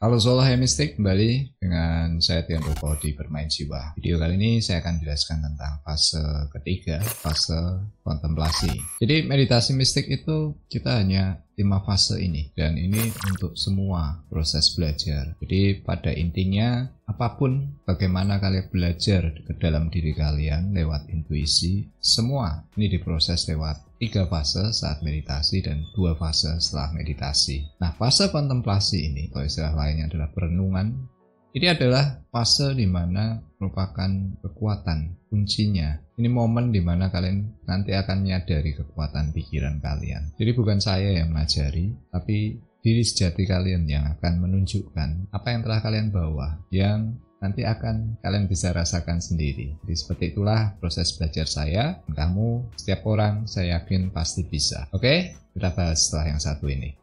Halo Solo Hemistik, kembali dengan saya Tian Ruko di Bermain Jiwa. Video kali ini saya akan jelaskan tentang fase ketiga, fase kontemplasi. Jadi meditasi mistik itu kita hanya 5 fase ini, dan ini untuk semua proses belajar. Jadi pada intinya apapun bagaimana kalian belajar ke dalam diri kalian lewat intuisi, semua ini diproses lewat 3 fase saat meditasi dan 2 fase setelah meditasi. Nah, fase kontemplasi ini, atau istilah lainnya adalah perenungan, ini adalah fase di mana merupakan kekuatan kuncinya. Ini momen di mana kalian nanti akan menyadari kekuatan pikiran kalian. Jadi bukan saya yang mengajari, tapi diri sejati kalian yang akan menunjukkan apa yang telah kalian bawa, yang nanti akan kalian bisa rasakan sendiri. Jadi seperti itulah proses belajar saya. Kamu, setiap orang, saya yakin pasti bisa. Oke, kita bahas setelah yang satu ini.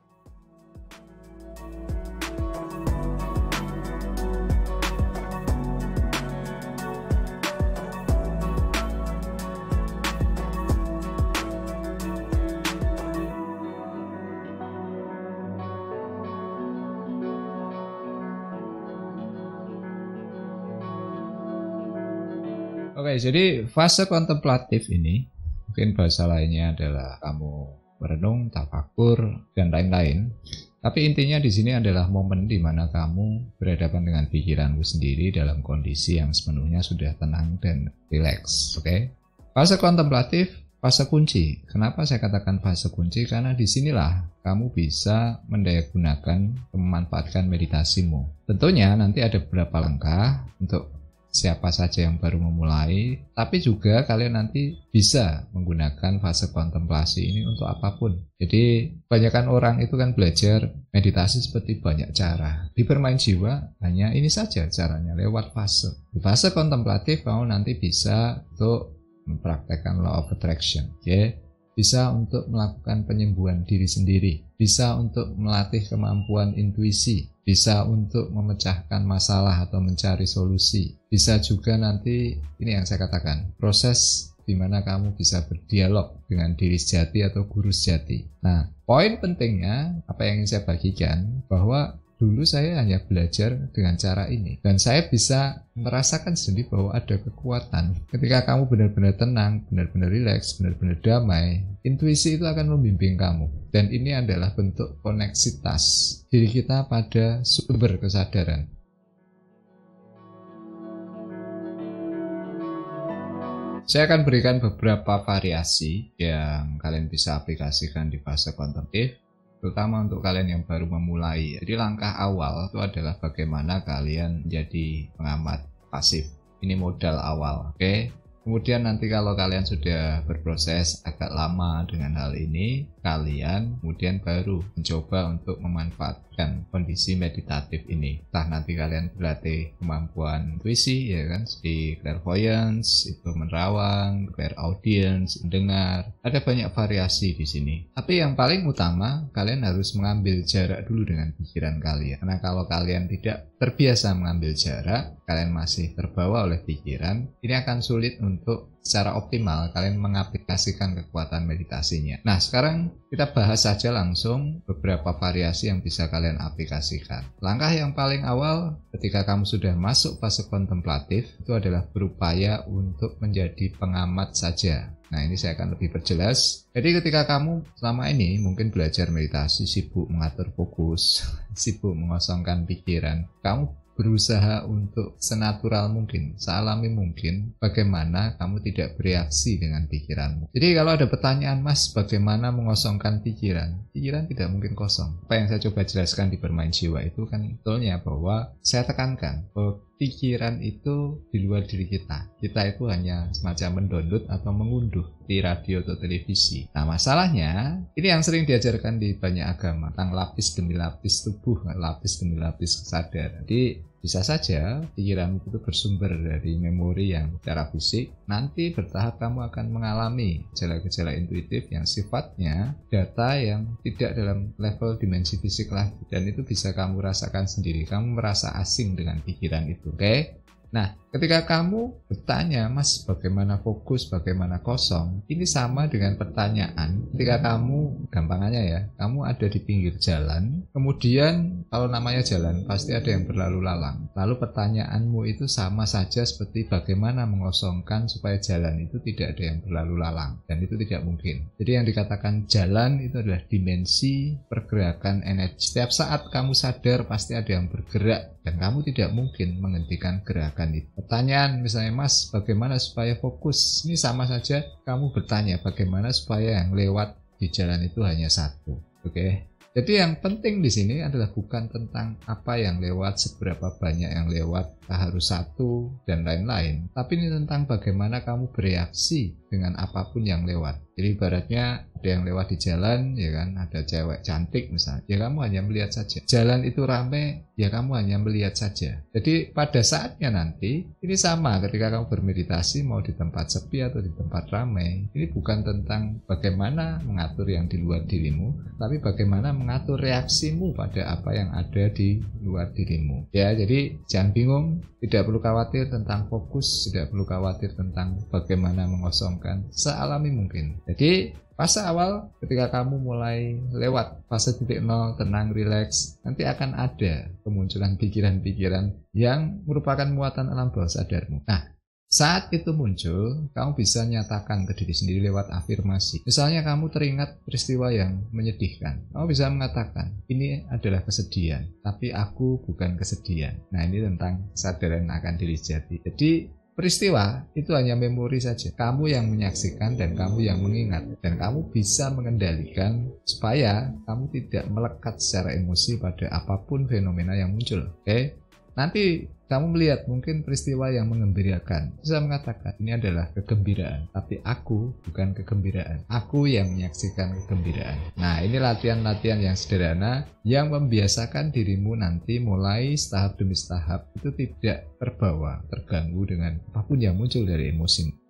Oke, jadi fase kontemplatif ini, mungkin bahasa lainnya adalah kamu merenung, tafakur, dan lain-lain. Tapi intinya di sini adalah momen di mana kamu berhadapan dengan pikiranmu sendiri dalam kondisi yang sepenuhnya sudah tenang dan rileks. Oke, fase kontemplatif, fase kunci. Kenapa saya katakan fase kunci? Karena disinilah kamu bisa mendayagunakan, memanfaatkan meditasimu. Tentunya nanti ada beberapa langkah untuk siapa saja yang baru memulai, tapi juga kalian nanti bisa menggunakan fase kontemplasi ini untuk apapun. Jadi kebanyakan orang itu kan belajar meditasi seperti banyak cara. Di Bermain Jiwa hanya ini saja caranya, lewat fase. Di fase kontemplatif kamu nanti bisa untuk mempraktekkan law of attraction, ya. Bisa untuk melakukan penyembuhan diri sendiri, bisa untuk melatih kemampuan intuisi, bisa untuk memecahkan masalah atau mencari solusi, bisa juga nanti, ini yang saya katakan, proses di mana kamu bisa berdialog dengan diri sejati atau guru sejati. Nah, poin pentingnya, apa yang ingin saya bagikan, bahwa dulu saya hanya belajar dengan cara ini, dan saya bisa merasakan sendiri bahwa ada kekuatan. Ketika kamu benar-benar tenang, benar-benar rileks, benar-benar damai, intuisi itu akan membimbing kamu. Dan ini adalah bentuk koneksitas diri kita pada sumber kesadaran. Saya akan berikan beberapa variasi yang kalian bisa aplikasikan di fase kontemplatif, terutama untuk kalian yang baru memulai. Jadi langkah awal itu adalah bagaimana kalian menjadi pengamat pasif. Ini modal awal, oke? Kemudian nanti kalau kalian sudah berproses agak lama dengan hal ini, kalian kemudian baru mencoba untuk memanfaatkan kondisi meditatif ini. Entah nanti kalian berlatih kemampuan intuisi, ya kan, di clairvoyance, itu menerawang, clairaudience, mendengar. Ada banyak variasi di sini. Tapi yang paling utama, kalian harus mengambil jarak dulu dengan pikiran kalian. Karena kalau kalian tidak terbiasa mengambil jarak, kalian masih terbawa oleh pikiran, ini akan sulit untuk secara optimal kalian mengaplikasikan kekuatan meditasinya. Nah, sekarang kita bahas saja langsung beberapa variasi yang bisa kalian aplikasikan. Langkah yang paling awal ketika kamu sudah masuk fase kontemplatif itu adalah berupaya untuk menjadi pengamat saja. Nah, ini saya akan lebih perjelas. Jadi ketika kamu selama ini mungkin belajar meditasi, sibuk mengatur fokus, sibuk mengosongkan pikiran, kamu berusaha untuk senatural mungkin, sealami mungkin, bagaimana kamu tidak bereaksi dengan pikiranmu. Jadi kalau ada pertanyaan, Mas, bagaimana mengosongkan pikiran? Pikiran tidak mungkin kosong. Apa yang saya coba jelaskan di Bermain Jiwa itu kan betulnya bahwa saya tekankan bahwa pikiran itu di luar diri kita. Kita itu hanya semacam mendownload atau mengunduh di radio atau televisi. Nah, masalahnya ini yang sering diajarkan di banyak agama tentang lapis demi lapis tubuh, lapis demi lapis kesadaran. Jadi bisa saja pikiran itu bersumber dari memori yang secara fisik. Nanti bertahap kamu akan mengalami gejala-gejala intuitif yang sifatnya data yang tidak dalam level dimensi fisik lagi. Dan itu bisa kamu rasakan sendiri. Kamu merasa asing dengan pikiran itu. Oke? Nah, Ketika kamu bertanya, Mas, bagaimana fokus, bagaimana kosong, ini sama dengan pertanyaan ketika kamu, gampangannya ya, kamu ada di pinggir jalan, kemudian kalau namanya jalan pasti ada yang berlalu lalang. Lalu pertanyaanmu itu sama saja seperti bagaimana mengosongkan supaya jalan itu tidak ada yang berlalu lalang, dan itu tidak mungkin. Jadi yang dikatakan jalan itu adalah dimensi pergerakan energi. Setiap saat kamu sadar pasti ada yang bergerak, dan kamu tidak mungkin menghentikan gerakan itu. Pertanyaan misalnya, Mas, bagaimana supaya fokus? Ini sama saja kamu bertanya bagaimana supaya yang lewat di jalan itu hanya satu. Oke. Jadi yang penting di sini adalah bukan tentang apa yang lewat, seberapa banyak yang lewat, harus satu dan lain-lain. Tapi ini tentang bagaimana kamu bereaksi dengan apapun yang lewat. Jadi ibaratnya ada yang lewat di jalan, ya kan, ada cewek cantik misalnya, ya kamu hanya melihat saja. Jalan itu ramai, ya kamu hanya melihat saja. Jadi pada saatnya nanti, ini sama ketika kamu bermeditasi mau di tempat sepi atau di tempat ramai. Ini bukan tentang bagaimana mengatur yang di luar dirimu, tapi bagaimana mengatur reaksimu pada apa yang ada di luar dirimu. Ya, jadi jangan bingung, tidak perlu khawatir tentang fokus, tidak perlu khawatir tentang bagaimana mengosongkan, sealami mungkin. Jadi fase awal ketika kamu mulai lewat fase titik nol, tenang, rileks, nanti akan ada kemunculan pikiran-pikiran yang merupakan muatan alam bawah sadarmu. Nah, saat itu muncul, kamu bisa nyatakan ke diri sendiri lewat afirmasi. Misalnya kamu teringat peristiwa yang menyedihkan, kamu bisa mengatakan, ini adalah kesedihan, tapi aku bukan kesedihan. Nah, ini tentang kesadaran akan diri sejati. Jadi peristiwa itu hanya memori saja. Kamu yang menyaksikan dan kamu yang mengingat. Dan kamu bisa mengendalikan supaya kamu tidak melekat secara emosi pada apapun fenomena yang muncul. Oke? Nanti kamu melihat mungkin peristiwa yang mengembirakan. Bisa mengatakan, ini adalah kegembiraan. Tapi aku bukan kegembiraan. Aku yang menyaksikan kegembiraan. Nah, ini latihan-latihan yang sederhana yang membiasakan dirimu nanti mulai setahap demi setahap itu tidak terbawa, terganggu dengan apapun yang muncul dari emosi.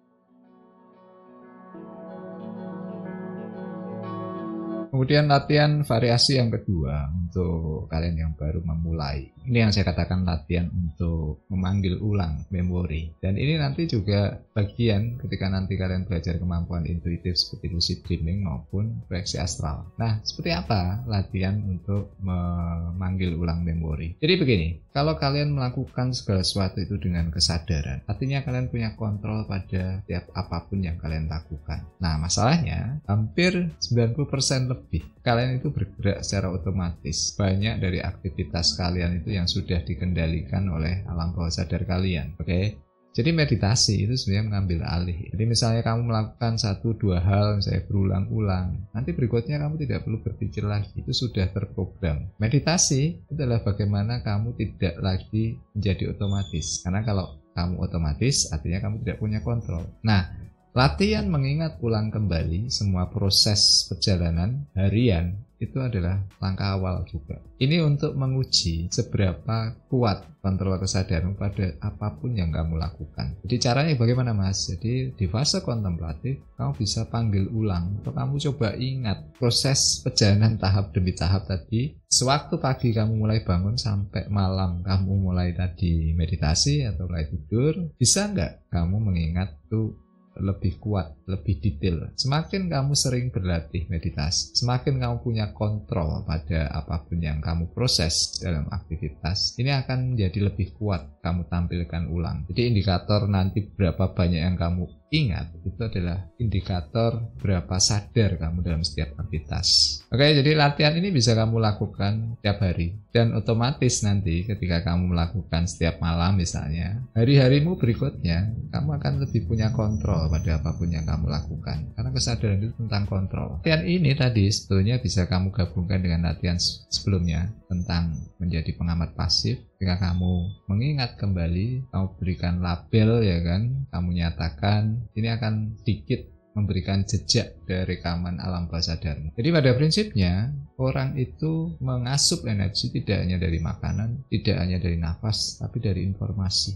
Kemudian latihan variasi yang kedua untuk kalian yang baru memulai. Ini yang saya katakan latihan untuk memanggil ulang memori. Dan ini nanti juga bagian ketika nanti kalian belajar kemampuan intuitif seperti lucid dreaming maupun proyeksi astral. Nah, seperti apa latihan untuk memanggil ulang memori? Jadi begini, kalau kalian melakukan segala sesuatu itu dengan kesadaran, artinya kalian punya kontrol pada setiap apapun yang kalian lakukan. Nah, masalahnya hampir 90% lebih kalian itu bergerak secara otomatis. Banyak dari aktivitas kalian itu yang sudah dikendalikan oleh alam bawah sadar kalian. Oke? Jadi meditasi itu sebenarnya mengambil alih. Jadi misalnya kamu melakukan 1-2 hal, misalnya berulang-ulang, nanti berikutnya kamu tidak perlu berpikir lagi, itu sudah terprogram. Meditasi adalah bagaimana kamu tidak lagi menjadi otomatis. Karena kalau kamu otomatis, artinya kamu tidak punya kontrol. Nah, latihan mengingat ulang kembali semua proses perjalanan harian itu adalah langkah awal juga. Ini untuk menguji seberapa kuat kontrol kesadaran pada apapun yang kamu lakukan. Jadi caranya bagaimana, Mas? Jadi di fase kontemplatif kamu bisa panggil ulang atau kamu coba ingat proses perjalanan tahap demi tahap tadi. Sewaktu pagi kamu mulai bangun sampai malam kamu mulai tadi meditasi atau mulai tidur, bisa nggak kamu mengingat tuh lebih kuat, lebih detail. Semakin kamu sering berlatih meditasi, semakin kamu punya kontrol pada apapun yang kamu proses dalam aktivitas, ini akan menjadi lebih kuat kamu tampilkan ulang. Jadi indikator nanti berapa banyak yang kamu ingat itu adalah indikator berapa sadar kamu dalam setiap aktivitas. Oke, jadi latihan ini bisa kamu lakukan setiap hari dan otomatis nanti ketika kamu melakukan setiap malam misalnya, hari-harimu berikutnya kamu akan lebih punya kontrol pada apapun yang kamu lakukan karena kesadaran itu tentang kontrol. Latihan ini tadi sebetulnya bisa kamu gabungkan dengan latihan sebelumnya tentang menjadi pengamat pasif. Ketika kamu mengingat kembali, kamu berikan label, ya kan, kamu nyatakan, ini akan sedikit memberikan jejak dari rekaman alam bawah sadarmu. Jadi pada prinsipnya orang itu mengasup energi tidak hanya dari makanan, tidak hanya dari nafas, tapi dari informasi.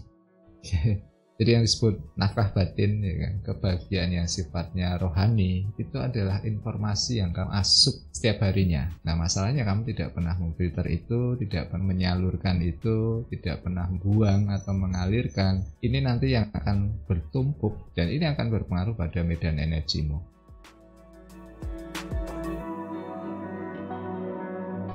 Jadi yang disebut nafkah batin, ya kan, kebahagiaan yang sifatnya rohani, itu adalah informasi yang kamu asup setiap harinya. Nah, masalahnya kamu tidak pernah memfilter itu, tidak pernah menyalurkan itu, tidak pernah membuang atau mengalirkan. Ini nanti yang akan bertumpuk dan ini akan berpengaruh pada medan energimu.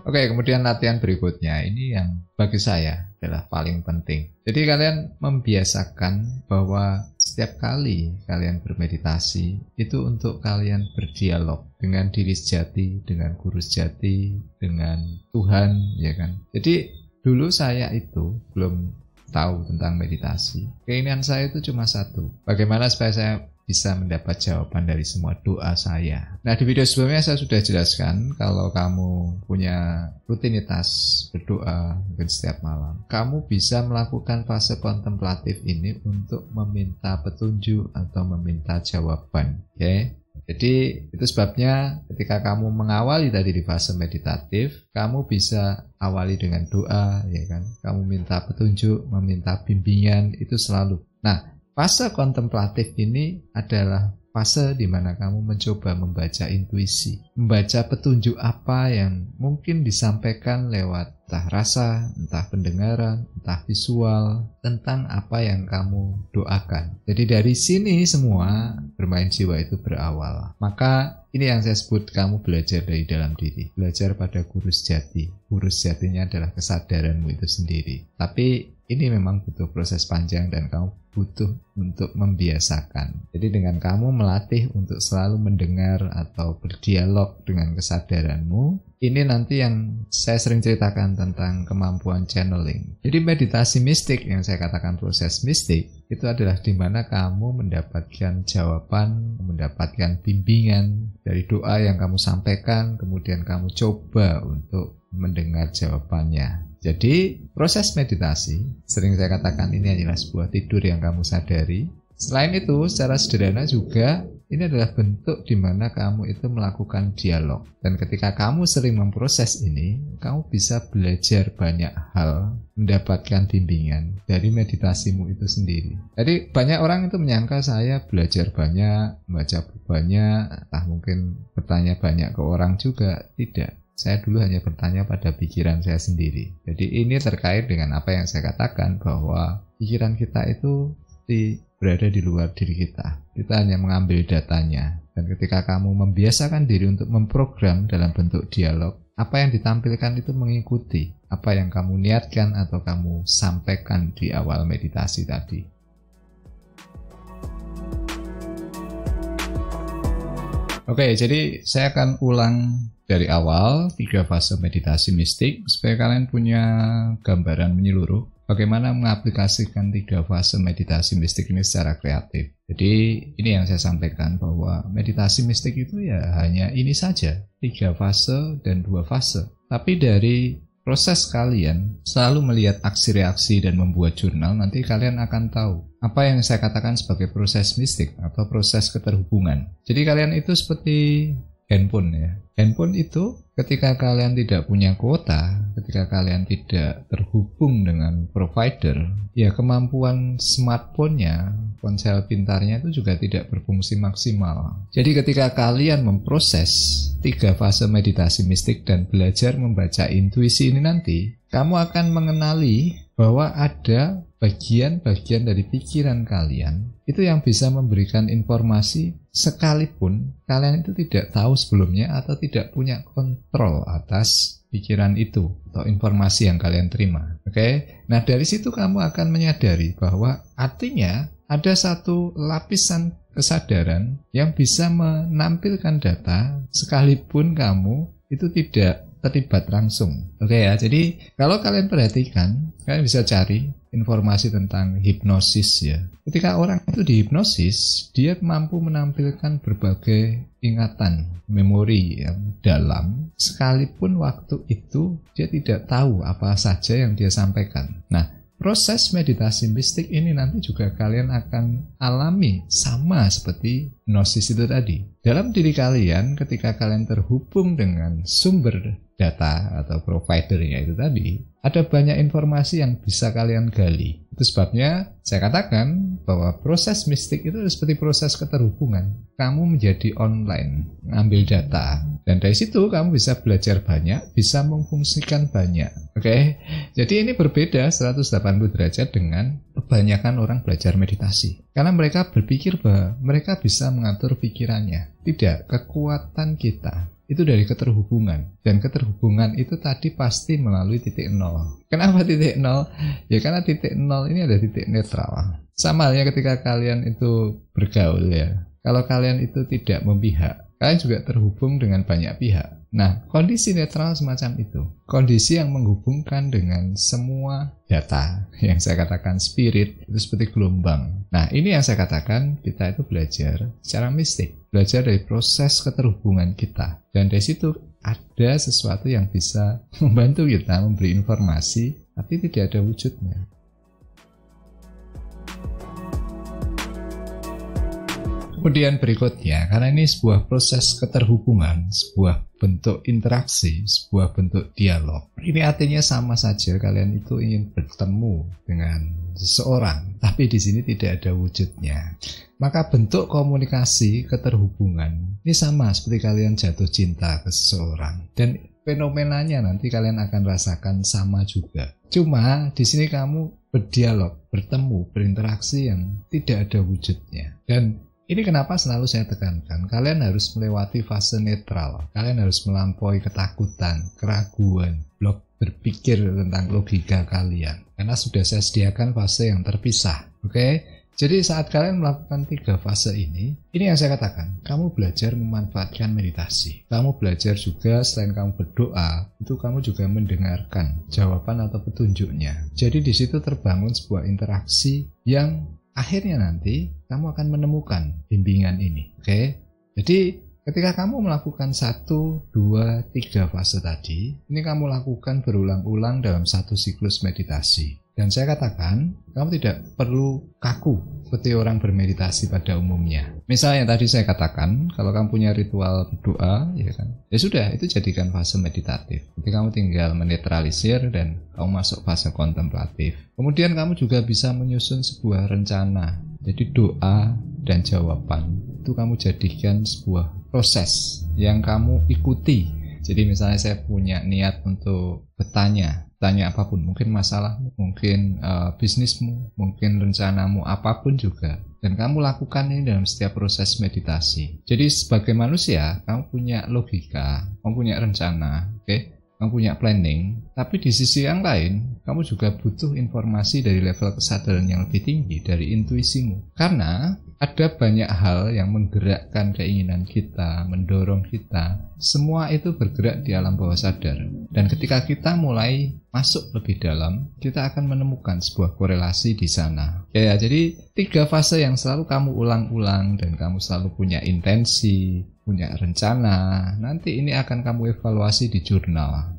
Oke, kemudian latihan berikutnya ini yang bagi saya adalah paling penting. Jadi kalian membiasakan bahwa setiap kali kalian bermeditasi itu untuk kalian berdialog dengan diri sejati, dengan guru sejati, dengan Tuhan, ya kan. Jadi dulu saya itu belum tahu tentang meditasi. Keinginan saya itu cuma satu, bagaimana supaya saya bisa mendapat jawaban dari semua doa saya. Nah, di video sebelumnya saya sudah jelaskan kalau kamu punya rutinitas berdoa mungkin setiap malam, kamu bisa melakukan fase kontemplatif ini untuk meminta petunjuk atau meminta jawaban. Oke? Jadi itu sebabnya ketika kamu mengawali tadi di fase meditatif, kamu bisa awali dengan doa, ya kan? Kamu minta petunjuk, meminta bimbingan, itu selalu. Nah, fase kontemplatif ini adalah fase di mana kamu mencoba membaca intuisi, membaca petunjuk apa yang mungkin disampaikan lewat entah rasa, entah pendengaran, entah visual, tentang apa yang kamu doakan. Jadi dari sini semua bermain jiwa itu berawal. Maka ini yang saya sebut kamu belajar dari dalam diri, belajar pada guru sejati. Guru sejatinya adalah kesadaranmu itu sendiri. Tapi ini memang butuh proses panjang dan kamu butuh untuk membiasakan. Jadi dengan kamu melatih untuk selalu mendengar atau berdialog dengan kesadaranmu, ini nanti yang saya sering ceritakan tentang kemampuan channeling. Jadi meditasi mistik yang saya katakan proses mistik, itu adalah di mana kamu mendapatkan jawaban, mendapatkan bimbingan dari doa yang kamu sampaikan, kemudian kamu coba untuk mendengar jawabannya. Jadi proses meditasi, sering saya katakan ini adalah sebuah tidur yang kamu sadari. Selain itu, secara sederhana juga, ini adalah bentuk di mana kamu itu melakukan dialog. Dan ketika kamu sering memproses ini, kamu bisa belajar banyak hal, mendapatkan bimbingan dari meditasimu itu sendiri. Jadi banyak orang itu menyangka saya belajar banyak, membaca buku banyak, entah mungkin bertanya banyak ke orang juga. Tidak. Saya dulu hanya bertanya pada pikiran saya sendiri. Jadi ini terkait dengan apa yang saya katakan bahwa pikiran kita itu berada di luar diri kita. Kita hanya mengambil datanya. Dan ketika kamu membiasakan diri untuk memprogram dalam bentuk dialog, apa yang ditampilkan itu mengikuti apa yang kamu niatkan atau kamu sampaikan di awal meditasi tadi. Oke, jadi saya akan ulang dari awal 3 fase meditasi mistik supaya kalian punya gambaran menyeluruh bagaimana mengaplikasikan 3 fase meditasi mistik ini secara kreatif. Jadi ini yang saya sampaikan bahwa meditasi mistik itu ya hanya ini saja, 3 fase dan 2 fase. Tapi dari proses kalian selalu melihat aksi reaksi dan membuat jurnal, nanti kalian akan tahu apa yang saya katakan sebagai proses mistik atau proses keterhubungan. Jadi kalian itu seperti handphone ya. Handphone itu ketika kalian tidak punya kuota, ketika kalian tidak terhubung dengan provider, ya kemampuan smartphone-nya, ponsel pintarnya itu juga tidak berfungsi maksimal. Jadi ketika kalian memproses 3 fase meditasi mistik dan belajar membaca intuisi ini nanti, kamu akan mengenali bahwa ada bagian-bagian dari pikiran kalian itu yang bisa memberikan informasi sekalipun kalian itu tidak tahu sebelumnya atau tidak punya kontrol atas pikiran itu atau informasi yang kalian terima. Oke? Nah, dari situ kamu akan menyadari bahwa artinya ada satu lapisan kesadaran yang bisa menampilkan data sekalipun kamu itu tidak terlibat langsung. Oke ya, jadi kalau kalian perhatikan, kalian bisa cari informasi tentang hipnosis ya. Ketika orang itu dihipnosis, dia mampu menampilkan berbagai ingatan, memori yang dalam, sekalipun waktu itu dia tidak tahu apa saja yang dia sampaikan. Nah, proses meditasi mistik ini nanti juga kalian akan alami sama seperti hipnosis itu tadi. Dalam diri kalian ketika kalian terhubung dengan sumber data atau providernya itu tadi, ada banyak informasi yang bisa kalian gali. Itu sebabnya saya katakan bahwa proses mistik itu seperti proses keterhubungan. Kamu menjadi online, ngambil data, dan dari situ kamu bisa belajar banyak, bisa memfungsikan banyak. Oke, jadi ini berbeda 180 derajat dengan kebanyakan orang belajar meditasi. Karena mereka berpikir bahwa mereka bisa mengatur pikirannya. Tidak, kekuatan kita itu dari keterhubungan, dan keterhubungan itu tadi pasti melalui titik nol. Kenapa titik nol? Ya karena titik nol ini ada titik netral. Sama halnya ketika kalian itu bergaul ya, kalau kalian itu tidak memihak, kalian juga terhubung dengan banyak pihak. Nah, kondisi netral semacam itu, kondisi yang menghubungkan dengan semua data, yang saya katakan spirit, itu seperti gelombang. Nah, ini yang saya katakan kita itu belajar secara mistik, belajar dari proses keterhubungan kita, dan dari situ ada sesuatu yang bisa membantu kita memberi informasi, tapi tidak ada wujudnya. Kemudian berikutnya, karena ini sebuah proses keterhubungan, sebuah bentuk interaksi, sebuah bentuk dialog. Ini artinya sama saja kalian itu ingin bertemu dengan seseorang, tapi di sini tidak ada wujudnya. Maka bentuk komunikasi keterhubungan ini sama seperti kalian jatuh cinta ke seseorang, dan fenomenanya nanti kalian akan rasakan sama juga. Cuma di sini kamu berdialog, bertemu, berinteraksi yang tidak ada wujudnya. Dan ini kenapa selalu saya tekankan, kalian harus melewati fase netral, kalian harus melampaui ketakutan, keraguan, blok berpikir tentang logika kalian. Karena sudah saya sediakan fase yang terpisah, oke? Jadi saat kalian melakukan 3 fase ini yang saya katakan, kamu belajar memanfaatkan meditasi. Kamu belajar juga selain kamu berdoa, itu kamu juga mendengarkan jawaban atau petunjuknya. Jadi di situ terbangun sebuah interaksi yang akhirnya nanti kamu akan menemukan bimbingan ini. Oke? Jadi ketika kamu melakukan 1, 2, 3 fase tadi, ini kamu lakukan berulang-ulang dalam satu siklus meditasi. Dan saya katakan, kamu tidak perlu kaku seperti orang bermeditasi pada umumnya. Misalnya tadi saya katakan, kalau kamu punya ritual berdoa, ya sudah, itu jadikan fase meditatif. Jadi kamu tinggal menetralisir dan kamu masuk fase kontemplatif. Kemudian kamu juga bisa menyusun sebuah rencana. Jadi doa dan jawaban itu kamu jadikan sebuah proses yang kamu ikuti. Jadi misalnya saya punya niat untuk bertanya apapun, mungkin masalahmu, mungkin bisnismu, mungkin rencanamu, apapun juga. Dan kamu lakukan ini dalam setiap proses meditasi. Jadi sebagai manusia, kamu punya logika, kamu punya rencana, kamu punya planning, tapi di sisi yang lain, kamu juga butuh informasi dari level kesadaran yang lebih tinggi, dari intuisimu. Karena ada banyak hal yang menggerakkan keinginan kita, mendorong kita. Semua itu bergerak di alam bawah sadar. Dan ketika kita mulai masuk lebih dalam, kita akan menemukan sebuah korelasi di sana. Jadi 3 fase yang selalu kamu ulang-ulang dan kamu selalu punya intensi, punya rencana. Nanti ini akan kamu evaluasi di jurnal.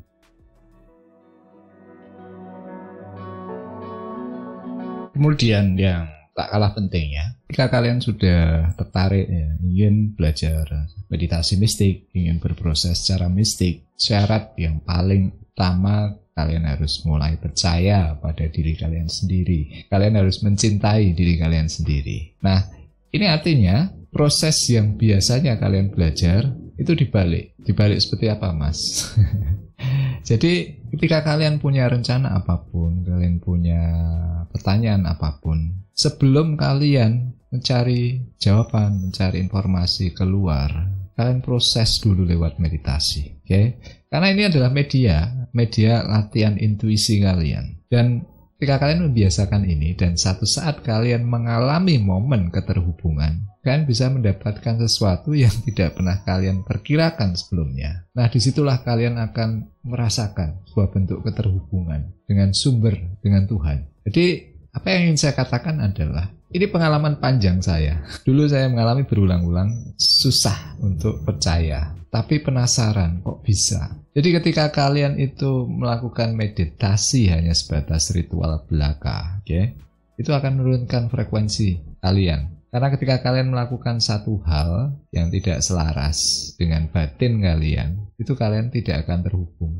Kemudian yang tak kalah penting ya, jika kalian sudah tertarik ingin belajar meditasi mistik, ingin berproses secara mistik, syarat yang paling utama kalian harus mulai percaya pada diri kalian sendiri. Kalian harus mencintai diri kalian sendiri. Nah, ini artinya proses yang biasanya kalian belajar itu dibalik. Dibalik seperti apa, Mas? Jadi ketika kalian punya rencana apapun, kalian punya pertanyaan apapun, sebelum kalian mencari jawaban, mencari informasi keluar, kalian proses dulu lewat meditasi. Karena ini adalah media latihan intuisi kalian. Dan ketika kalian membiasakan ini dan satu saat kalian mengalami momen keterhubungan, kalian bisa mendapatkan sesuatu yang tidak pernah kalian perkirakan sebelumnya. Nah, disitulah kalian akan merasakan sebuah bentuk keterhubungan dengan sumber, dengan Tuhan. Jadi, apa yang ingin saya katakan adalah, ini pengalaman panjang saya. Dulu saya mengalami berulang-ulang, susah untuk percaya, tapi penasaran kok bisa. Jadi ketika kalian itu melakukan meditasi hanya sebatas ritual belaka, itu akan menurunkan frekuensi kalian. Karena ketika kalian melakukan satu hal yang tidak selaras dengan batin kalian, itu kalian tidak akan terhubung.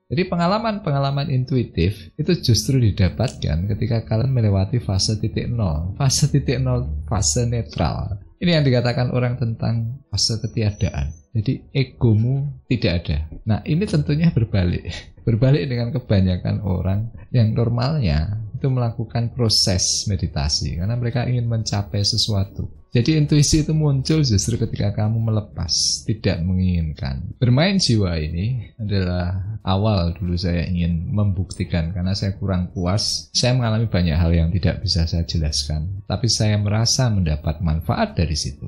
Jadi pengalaman-pengalaman intuitif itu justru didapatkan ketika kalian melewati fase titik nol. Fase titik nol, fase netral. Ini yang dikatakan orang tentang fase ketiadaan. Jadi egomu tidak ada. Nah ini tentunya berbalik. Berbalik dengan kebanyakan orang yang normalnya itu melakukan proses meditasi. Karena mereka ingin mencapai sesuatu. Jadi intuisi itu muncul justru ketika kamu melepas, tidak menginginkan. Bermain jiwa ini adalah awal dulu saya ingin membuktikan karena saya kurang puas. Saya mengalami banyak hal yang tidak bisa saya jelaskan. Tapi saya merasa mendapat manfaat dari situ.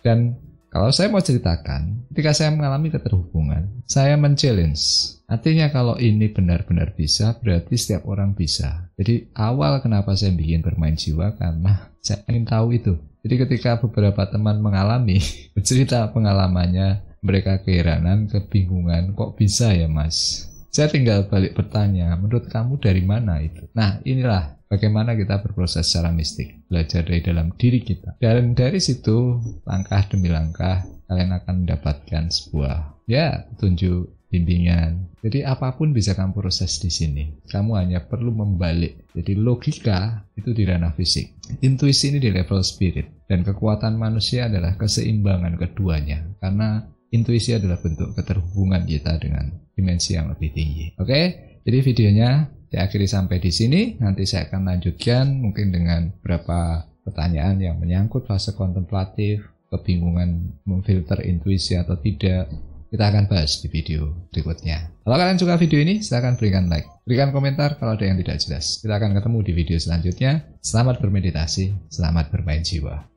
Dan kalau saya mau ceritakan, ketika saya mengalami keterhubungan, saya men-challenge. Artinya kalau ini benar-benar bisa, berarti setiap orang bisa. Jadi awal kenapa saya bikin bermain jiwa, karena saya ingin tahu itu. Jadi ketika beberapa teman mengalami, bercerita pengalamannya, mereka keheranan, kebingungan, kok bisa ya mas? Saya tinggal balik bertanya, menurut kamu dari mana itu? Nah inilah bagaimana kita berproses secara mistik, belajar dari dalam diri kita. Dan dari situ, langkah demi langkah, kalian akan mendapatkan sebuah petunjuk, bimbingan. Jadi apapun bisa kamu proses di sini. Kamu hanya perlu membalik. Jadi logika itu di ranah fisik. Intuisi ini di level spirit. Dan kekuatan manusia adalah keseimbangan keduanya. Karena intuisi adalah bentuk keterhubungan kita dengan dimensi yang lebih tinggi. Oke, jadi videonya diakhiri sampai di sini. Nanti saya akan lanjutkan mungkin dengan beberapa pertanyaan yang menyangkut fase kontemplatif, kebingungan memfilter intuisi atau tidak. Kita akan bahas di video berikutnya. Kalau kalian suka video ini, silahkan berikan like. Berikan komentar kalau ada yang tidak jelas. Kita akan ketemu di video selanjutnya. Selamat bermeditasi, selamat bermain jiwa.